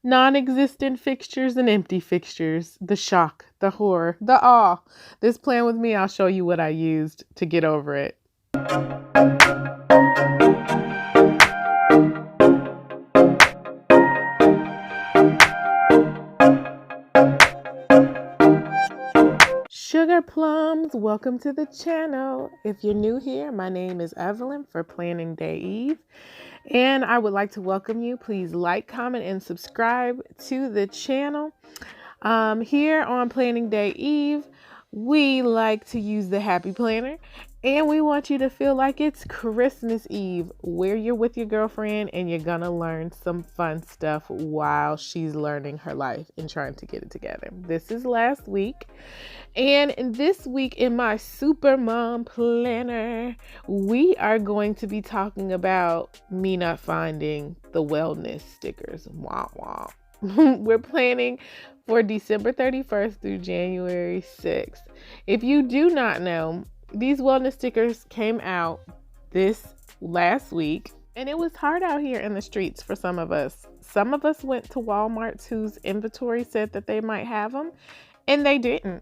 non-existent fixtures and empty fixtures, the shock, the horror, the awe. This plan with me, I'll show you what I used to get over it. Sugar plums, welcome to the channel. If you're new here, my name is Evelyn for Planning Day Eve, and I would like to welcome you. Please like, comment, and subscribe to the channel. Here on Planning Day Eve, we like to use the Happy Planner, and we want you to feel like it's Christmas Eve, where you're with your girlfriend and you're gonna learn some fun stuff while she's learning her life and trying to get it together. This is last week, and this week in my Super Mom Planner, we are going to be talking about me not finding the wellness stickers. Wah wah. We're planning for December 31st through January 6th. If you do not know, these wellness stickers came out this last week, and it was hard out here in the streets for some of us. Some of us went to Walmart whose inventory said that they might have them, and they didn't.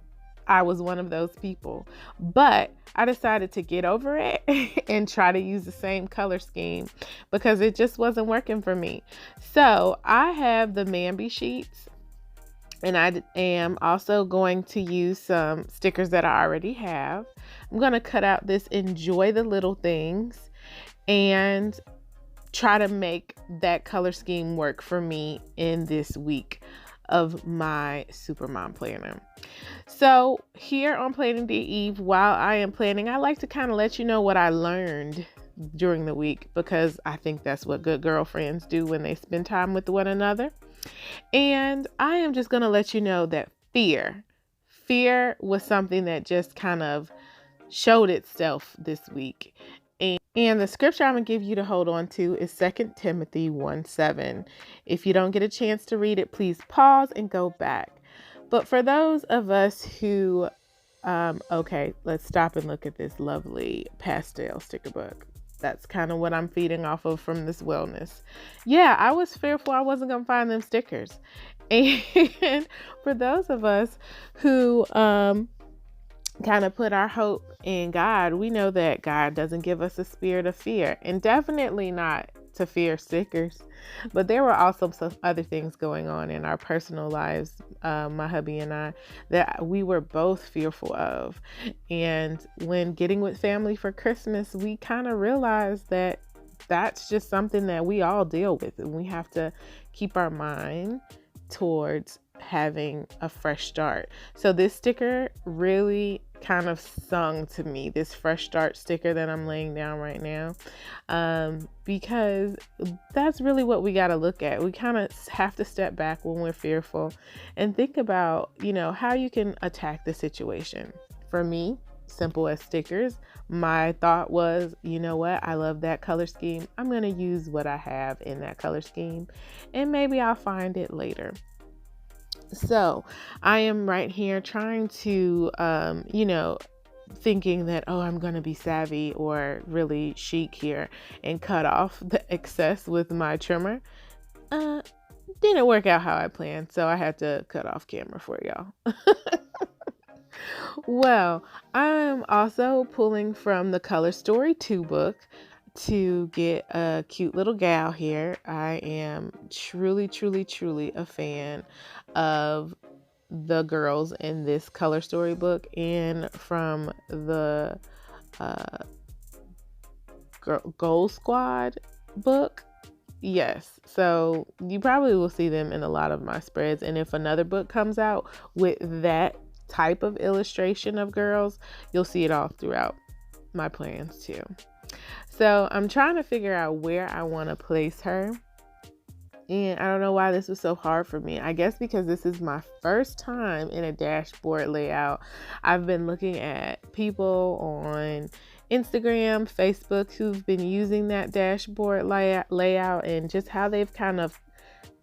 I was one of those people, but I decided to get over it and try to use the same color scheme because it just wasn't working for me. So I have the MAMBI sheets, and I am also going to use some stickers that I already have. I'm going to cut out this Enjoy the Little Things and try to make that color scheme work for me in this week of my Super Mom Planner. So here on Planning Day Eve, while I am planning, I like to kind of let you know what I learned during the week, because I think that's what good girlfriends do when they spend time with one another. And I am just going to let you know that fear was something that just kind of showed itself this week. And the scripture I'm going to give you to hold on to is 2 Timothy 1:7. If you don't get a chance to read it, please pause and go back. But for those of us who, okay, let's stop and look at this lovely pastel sticker book. That's kind of what I'm feeding off of from this wellness. Yeah, I was fearful I wasn't going to find them stickers. And for those of us who, kind of put our hope in God, we know that God doesn't give us a spirit of fear, and definitely not to fear stickers. But there were also some other things going on in our personal lives, my hubby and I, that we were both fearful of. And when getting with family for Christmas, we kind of realized that that's just something that we all deal with, and we have to keep our mind towards having a fresh start. So this sticker really kind of sung to me, this fresh start sticker that I'm laying down right now, because that's really what we got to look at. We kind of have to step back when we're fearful and think about, how you can attack the situation. For me, simple as stickers, my thought was, you know what, I love that color scheme. I'm going to use what I have in that color scheme, and maybe I'll find it later. So I am right here trying to, thinking that, I'm going to be savvy or really chic here and cut off the excess with my trimmer. Didn't work out how I planned, so I had to cut off camera for y'all. Well, I'm also pulling from the Color Story 2 book to get a cute little gal here. I am truly, truly, truly a fan of the girls in this Color Story book, and from the Gold Squad book. Yes, so you probably will see them in a lot of my spreads, and if another book comes out with that type of illustration of girls, you'll see it all throughout my plans too. So I'm trying to figure out where I want to place her. And I don't know why this was so hard for me. I guess because this is my first time in a dashboard layout. I've been looking at people on Instagram, Facebook who've been using that dashboard layout and just how they've kind of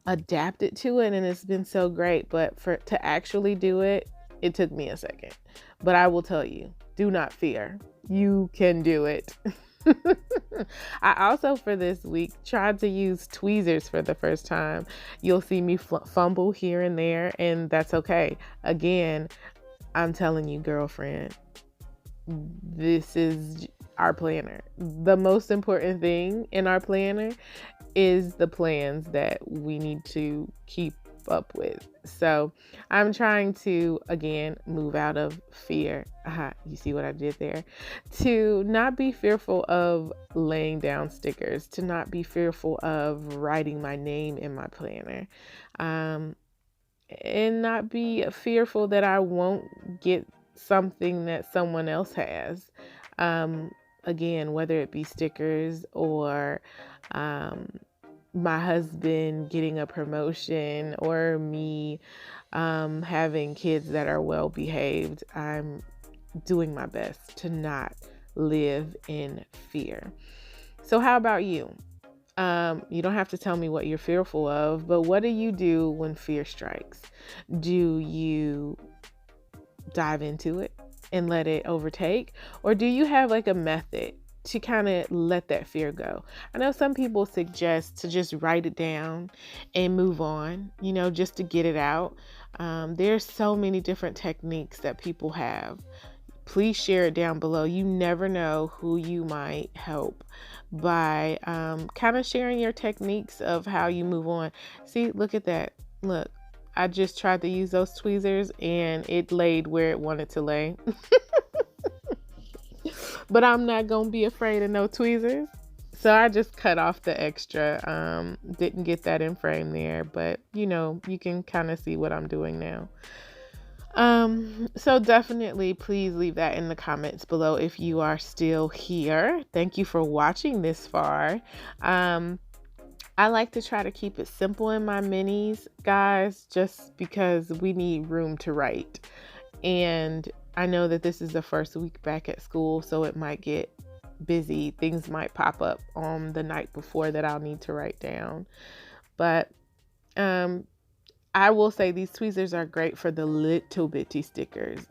adapted to it, and it's been so great. But to actually do it, it took me a second. But I will tell you, do not fear. You can do it. I also, for this week, tried to use tweezers for the first time. You'll see me fumble here and there, and that's okay. Again, I'm telling you, girlfriend, this is our planner. The most important thing in our planner is the plans that we need to keep up with. So I'm trying to, again, move out of fear. You see what I did there? To not be fearful of laying down stickers, to not be fearful of writing my name in my planner, and not be fearful that I won't get something that someone else has. Again, whether it be stickers or my husband getting a promotion or me having kids that are well behaved, I'm doing my best to not live in fear. So how about you? You don't have to tell me what you're fearful of, but what do you do when fear strikes? Do you dive into it and let it overtake? Or do you have like a method to kind of let that fear go? I know some people suggest to just write it down and move on, just to get it out. There's so many different techniques that people have. Please share it down below. You never know who you might help by kind of sharing your techniques of how you move on. See, look at that. Look, I just tried to use those tweezers and it laid where it wanted to lay. But I'm not going to be afraid of no tweezers. So I just cut off the extra. Didn't get that in frame there, but you can kind of see what I'm doing now. So definitely please leave that in the comments below if you are still here. Thank you for watching this far. I like to try to keep it simple in my minis, guys, just because we need room to write. And I know that this is the first week back at school, so it might get busy. Things might pop up on the night before that I'll need to write down. But I will say these tweezers are great for the little bitty stickers.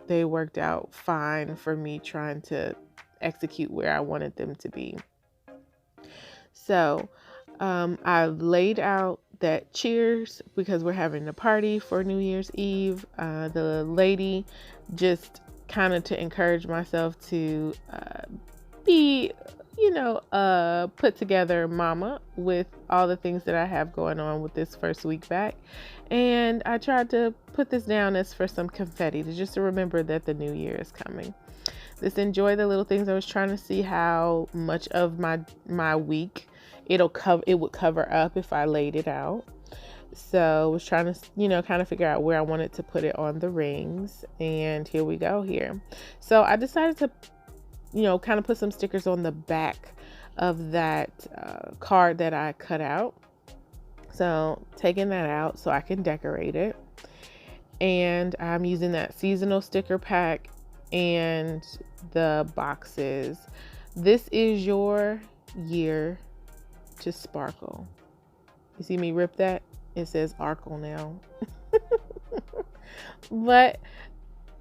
They worked out fine for me trying to execute where I wanted them to be. So I've laid out that cheers because we're having a party for New Year's Eve. The lady, just kind of to encourage myself to be, put together mama with all the things that I have going on with this first week back. And I tried to put this down as for some confetti just to remember that the new year is coming. Just enjoy the little things. I was trying to see how much of my week it would cover up if I laid it out. So I was trying to, kind of figure out where I wanted to put it on the rings. And here we go here. So I decided to, kind of put some stickers on the back of that card that I cut out. So taking that out so I can decorate it. And I'm using that seasonal sticker pack and the boxes. This is your year to sparkle. You see me rip that? It says Arkle now. But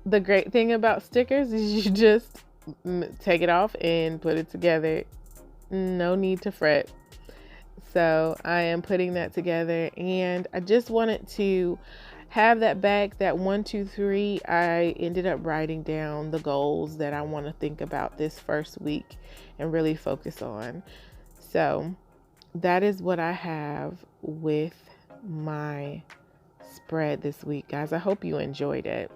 the great thing about stickers is you just take it off and put it together. No need to fret. So I am putting that together, and I just wanted to have that back, that 1, 2, 3. I ended up writing down the goals that I want to think about this first week and really focus on. So that is what I have with my spread this week, guys. I hope you enjoyed it.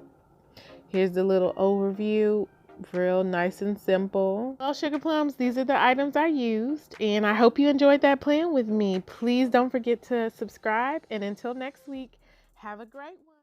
Here's the little overview. Real nice and simple. Well, sugar plums, these are the items I used, and I hope you enjoyed that plan with me. Please don't forget to subscribe, and until next week, have a great one.